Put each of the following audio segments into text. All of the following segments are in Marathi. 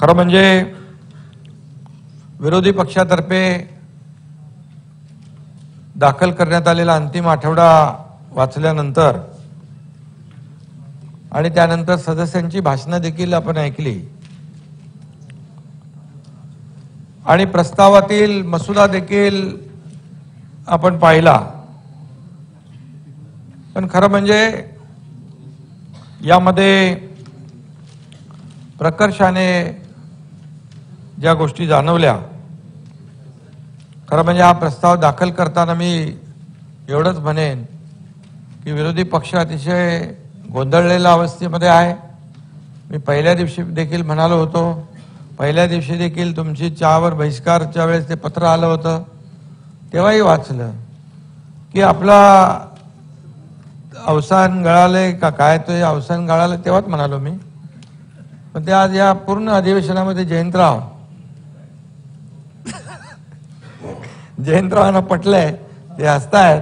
खरं म्हणजे विरोधी पक्षातर्फे दाखल करण्यात आलेला अंतिम आठवडा वाचल्यानंतर आणि त्यानंतर सदस्यांची भाषणं देखील आपण ऐकली आणि प्रस्तावातील मसुदा देखील आपण पाहिला। पण खरं म्हणजे यामध्ये प्रकर्षाने ज्या गोष्टी जाणवल्या, खरं म्हणजे हा प्रस्ताव दाखल करताना मी एवढंच म्हणेन की विरोधी पक्ष अतिशय गोंधळलेल्या अवस्थेमध्ये आहे। मी पहिल्या दिवशी देखील म्हणालो होतो, पहिल्या दिवशी देखील तुमची चहावर बहिष्कारच्या वेळेस ते पत्र आलं होतं, तेव्हाही वाचलं की आपला अवसान गळाले का काय, तो अवसान गळालं तेव्हाच म्हणालो मी। पण ते आज या पूर्ण अधिवेशनामध्ये जयंतरावांना पटलंय, ते हसतायत।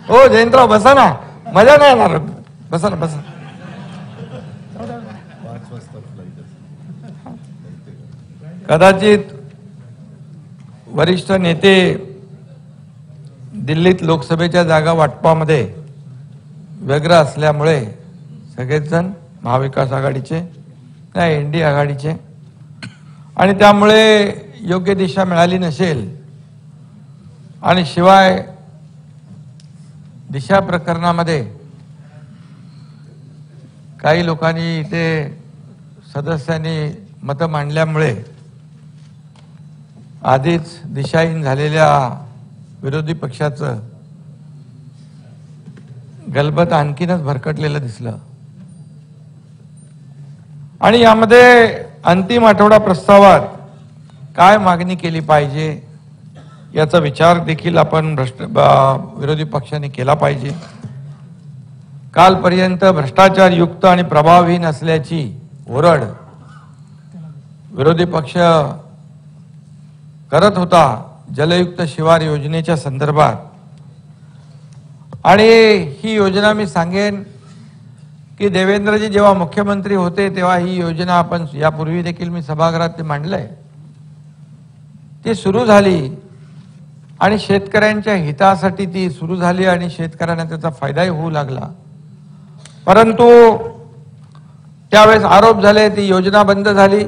हो जयंतराव बसा ना, मजा नाही येणार, बसा ना बसा। कदाचित वरिष्ठ नेते दिल्लीत लोकसभेच्या जागा वाटपामध्ये व्यग्र असल्यामुळे सगळेच जण महाविकास आघाडीचे नाही एनडीए आघाडीचे, आणि त्यामुळे योग्य दिशा मिळाली नसेल आणि शिवाय दिशा प्रकरणामध्ये काही लोकांनी इथे सदस्यांनी मतं मांडल्यामुळे आधीच दिशाहीन झालेल्या विरोधी पक्षाचं गलबत आणखीनच भरकटलेलं दिसलं। आणि यामध्ये अंतिम आठवडा प्रस्तावात काय मागणी केली पाहिजे याचा विचार देखील आपण विरोधी पक्षाने केला पाहिजे। कालपर्यंत भ्रष्टाचार युक्त आणि प्रभावहीन असल्याची ओरड विरोधी पक्ष करत होता जलयुक्त शिवार योजनेच्या संदर्भात, आणि ही योजना मी सांगेन की देवेंद्रजी जेव्हा मुख्यमंत्री होते तेव्हा ही योजना आपण यापूर्वी देखील मी सभागृहात ते मांडलंय, ती सुरू झाली आणि शेतकऱ्यांच्या हितासाठी ती सुरू झाली आणि शेतकऱ्यांना त्याचा फायदाही होऊ लागला। परंतु त्यावेळेस आरोप झाले ती योजना बंद झाली,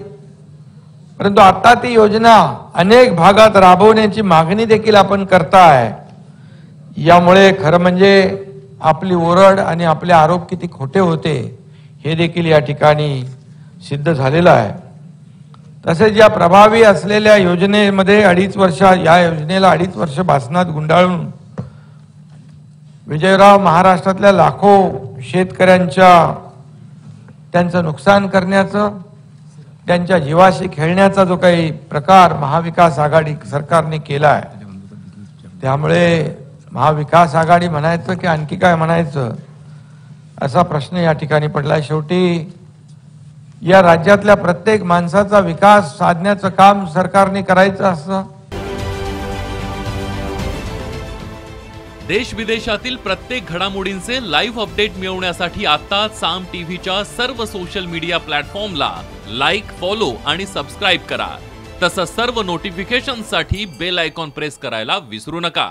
परंतु आता ती योजना अनेक भागात राबवण्याची मागणी देखील आपण करताय। यामुळे खरं म्हणजे आपली ओरड आणि आपले आरोप किती खोटे होते हे देखील या ठिकाणी सिद्ध झालेलं आहे। तसेच या प्रभावी असलेल्या योजनेमध्ये या योजनेला 2.5 वर्ष भासणात गुंडाळून विजयराव महाराष्ट्रातल्या लाखो शेतकऱ्यांच्या त्यांचं नुकसान करण्याचं, त्यांच्या जीवाशी खेळण्याचा जो काही प्रकार महाविकास आघाडी सरकारने केला आहे, त्यामुळे महाविकास आघाडी म्हणायचं की आणखी काय म्हणायचं असा प्रश्न या ठिकाणी पडला। शेवटी या राज्यातल्या प्रत्येक माणसाचा विकास साधण्याचं काम सरकारने करायचं असतं। देश विदेशातील प्रत्येक घडामोडींचे लाईव्ह अपडेट मिळवण्यासाठी आता साम टीव्हीच्या सर्व सोशल मीडिया प्लॅटफॉर्मला लाईक, फॉलो आणि सबस्क्राईब करा। तसंच सर्व नोटिफिकेशनसाठी बेल आयकॉन प्रेस करायला विसरू नका।